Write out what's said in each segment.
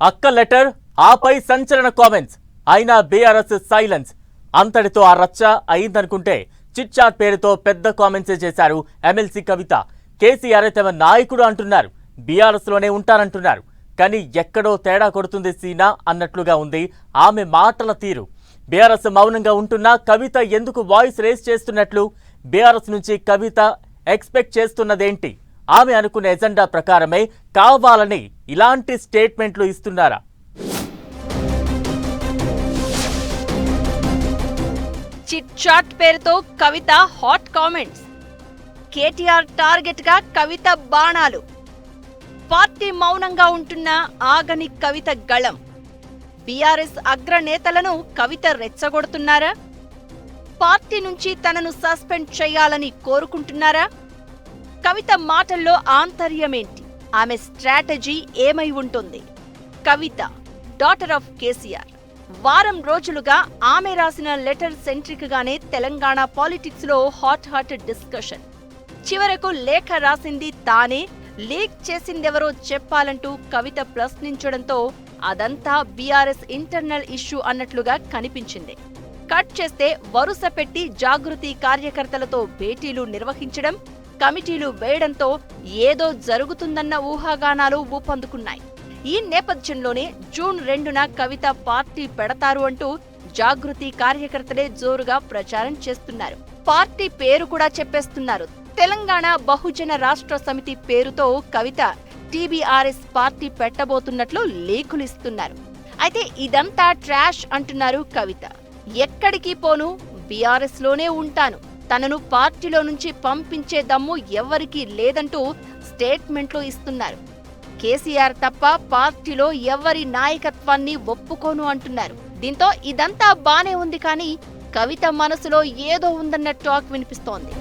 అక్క లెటర్, ఆపై సంచలన కామెంట్స్. అయినా బీఆర్ఎస్ సైలెన్స్. అంతటితో ఆ రచ్చ అయిందనుకుంటే చిట్ చాట్ పేరుతో పెద్ద కామెంట్సే చేశారు ఎమ్మెల్సీ కవిత. కేసీఆర్ తమ నాయకుడు అంటున్నారు, బీఆర్ఎస్ లోనే ఉంటారంటున్నారు. కానీ ఎక్కడో తేడా కొడుతుంది సీనా అన్నట్లుగా ఉంది ఆమె మాటల తీరు. బీఆర్ఎస్ మౌనంగా ఉంటున్నా కవిత ఎందుకు వాయిస్ రేస్ చేస్తున్నట్లు? బీఆర్ఎస్ నుంచి కవిత ఎక్స్పెక్ట్ చేస్తున్నదేంటి? ఆమె అనుకున్న ఎజెండా ప్రకారమే కావాలని ఇలాంటి స్టేట్మెంట్లు ఇస్తున్నారా? చిట్ చాట్ పేరుతో కవిత హాట్ కామెంట్స్. కేటీఆర్ టార్గెట్ గా కవిత బాణాలు. పార్టీ మౌనంగా ఉంటున్న ఆగని కవిత గళం. బీఆర్ఎస్ అగ్రనేతలను కవిత రెచ్చగొడుతున్నారా? పార్టీ నుంచి తనను సస్పెండ్ చేయాలని కోరుకుంటున్నారా? కవిత మాటల్లో ఆంతర్యమేంటి? ఆమె స్ట్రాటజీ ఏమై ఉంటుంది? కవిత, డాటర్ ఆఫ్ కేసీఆర్. వారం రోజులుగా ఆమె రాసిన లెటర్ సెంట్రిక్ గానే తెలంగాణ పాలిటిక్స్ లో హాట్ డిస్కషన్. చివరకు లేఖ రాసింది తానే, లీక్ చేసిందెవరో చెప్పాలంటూ కవిత ప్రశ్నించడంతో అదంతా బీఆర్ఎస్ ఇంటర్నల్ ఇష్యూ అన్నట్లుగా కనిపించింది. కట్ చేస్తే వరుస పెట్టి జాగృతి కార్యకర్తలతో భేటీలు నిర్వహించడం, కమిటీలు వేయడంతో ఏదో జరుగుతుందన్న ఊహాగానాలు ఊపందుకున్నాయి. ఈ నేపథ్యంలోనే జూన్ 2న కవిత పార్టీ పెడతారు అంటూ జాగృతి కార్యకర్తలే జోరుగా ప్రచారం చేస్తున్నారు. పార్టీ పేరు కూడా చెప్పేస్తున్నారు. తెలంగాణ బహుజన రాష్ట్ర సమితి పేరుతో కవిత టీబీఆర్ఎస్ పార్టీ పెట్టబోతున్నట్లు లీకులిస్తున్నారు. అయితే ఇదంతా ట్రాష్ అంటున్నారు కవిత. ఎక్కడికి పోను, బీఆర్ఎస్ లోనే ఉంటాను, తనను పార్టీలో నుంచి పంపించే దమ్ము ఎవ్వరికీ లేదంటూ స్టేట్మెంట్లు ఇస్తున్నారు. కేసీఆర్ తప్ప పార్టీలో ఎవరి నాయకత్వాన్ని ఒప్పుకోను అంటున్నారు. దీంతో ఇదంతా బానే ఉంది, కానీ కవిత మనసులో ఏదో ఉందన్న టాక్ వినిపిస్తోంది.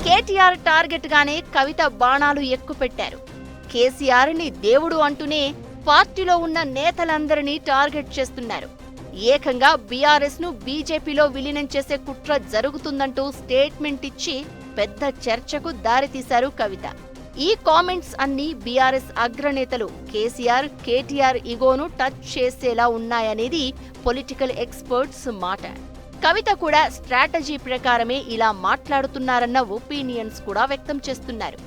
కేటీఆర్ టార్గెట్ గానే కవిత బాణాలు ఎక్కుపెట్టారు. కేసీఆర్ ని దేవుడు అంటూనే పార్టీలో ఉన్న నేతలందరినీ టార్గెట్ చేస్తున్నారు. ఏకంగా బీఆర్ఎస్ ను బీజేపీలో విలీనం చేసే కుట్ర జరుగుతుందంటూ స్టేట్మెంట్ ఇచ్చి పెద్ద చర్చకు దారితీశారు కవిత. ఈ కామెంట్స్ అన్ని బీఆర్ఎస్ అగ్రనేతలు కేసీఆర్, కేటీఆర్ ఇగోను టచ్ చేసేలా ఉన్నాయనేది పొలిటికల్ ఎక్స్పర్ట్స్ మాట. కవిత కూడా స్ట్రాటజీ ప్రకారమే ఇలా మాట్లాడుతున్నారన్న ఒపీనియన్స్ కూడా వ్యక్తం చేస్తున్నారు.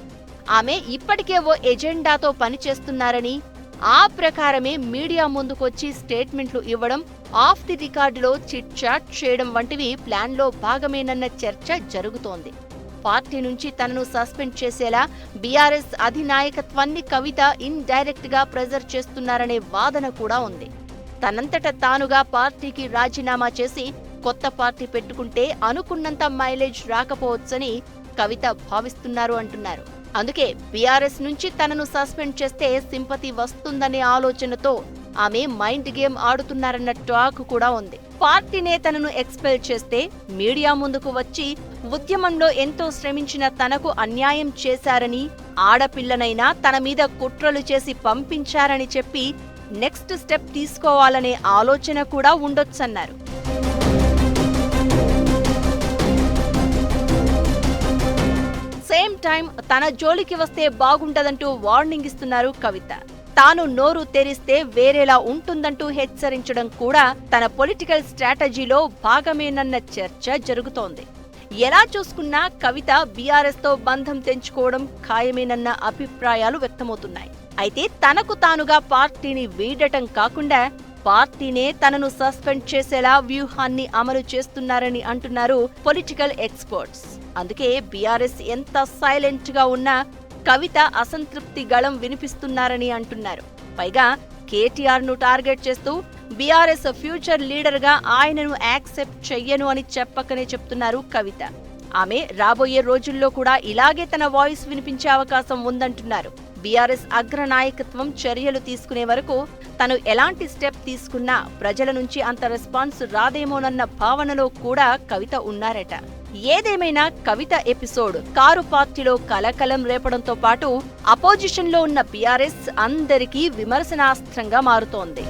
ఆమె ఇప్పటికే ఓ ఎజెండాతో పనిచేస్తున్నారని, ఆ ప్రకారమే మీడియా ముందుకొచ్చి స్టేట్మెంట్లు ఇవ్వడం, ఆఫ్ ది రికార్డులో చిట్ చాట్ చేయడం వంటివి ప్లాన్లో భాగమేనన్న చర్చ జరుగుతోంది. పార్టీ నుంచి తనను సస్పెండ్ చేసేలా బీఆర్ఎస్ అధినాయకత్వాన్ని కవిత ఇన్ డైరెక్ట్ గా ప్రెజర్ చేస్తున్నారనే వాదన కూడా ఉంది. తనంతట తానుగా పార్టీకి రాజీనామా చేసి కొత్త పార్టీ పెట్టుకుంటే అనుకున్నంత మైలేజ్ రాకపోవచ్చని కవిత భావిస్తున్నారు అంటున్నారు. అందుకే బీఆర్ఎస్ నుంచి తనను సస్పెండ్ చేస్తే సింపతి వస్తుందనే ఆలోచనతో ఆమె మైండ్ గేమ్ ఆడుతున్నారన్న టాక్ కూడా ఉంది. పార్టీ నేతలను ఎక్స్పెల్ చేస్తే మీడియా ముందుకు వచ్చి ఉద్యమంలో ఎంతో శ్రమించిన తనకు అన్యాయం చేశారని, ఆడపిల్లనైనా తన మీద కుట్రలు చేసి పంపించారని చెప్పి నెక్స్ట్ స్టెప్ తీసుకోవాలనే ఆలోచన కూడా ఉండొచ్చన్నారు. సేమ్ టైం తన జోలికి వస్తే బాగుండదంటూ వార్నింగ్ ఇస్తున్నారు కవిత. తాను నోరు తెరిస్తే వేరేలా ఉంటుందంటూ హెచ్చరించడం కూడా తన పొలిటికల్ స్ట్రాటజీలో భాగమేనన్న చర్చ జరుగుతోంది. ఎలా చూసుకున్నా కవిత బీఆర్ఎస్ తో బంధం తెంచుకోవడం ఖాయమేనన్న అభిప్రాయాలు వ్యక్తమవుతున్నాయి. అయితే తనకు తానుగా పార్టీని వీడటం కాకుండా పార్టీనే తనను సస్పెండ్ చేసేలా వ్యూహాన్ని అమలు చేస్తున్నారని అంటున్నారు పొలిటికల్ ఎక్స్పర్ట్స్. అందుకే బీఆర్ఎస్ ఎంత సైలెంట్ గా ఉన్నా కవిత అసంతృప్తి గళం వినిపిస్తున్నారని అంటున్నారు. పైగా కేటీఆర్ ను టార్గెట్ చేస్తూ బీఆర్ఎస్ ఫ్యూచర్ లీడర్ గా ఆయనను యాక్సెప్ట్ చెయ్యను అని చెప్పకనే చెప్తున్నారు కవిత. ఆమె రాబోయే రోజుల్లో కూడా ఇలాగే తన వాయిస్ వినిపించే అవకాశం ఉందంటున్నారు. బీఆర్ఎస్ అగ్రనాయకత్వం చర్యలు తీసుకునే వరకు తను ఎలాంటి స్టెప్ తీసుకున్నా ప్రజల నుంచి అంత రెస్పాన్స్ రాదేమోనన్న భావనలో కూడా కవిత ఉన్నారట. ఏదేమైనా కవిత ఎపిసోడ్ కారు పార్టీలో కలకలం రేపడంతో పాటు అపోజిషన్లో ఉన్న బీఆర్ఎస్ అందరికీ విమర్శనాస్త్రంగా మారుతోంది.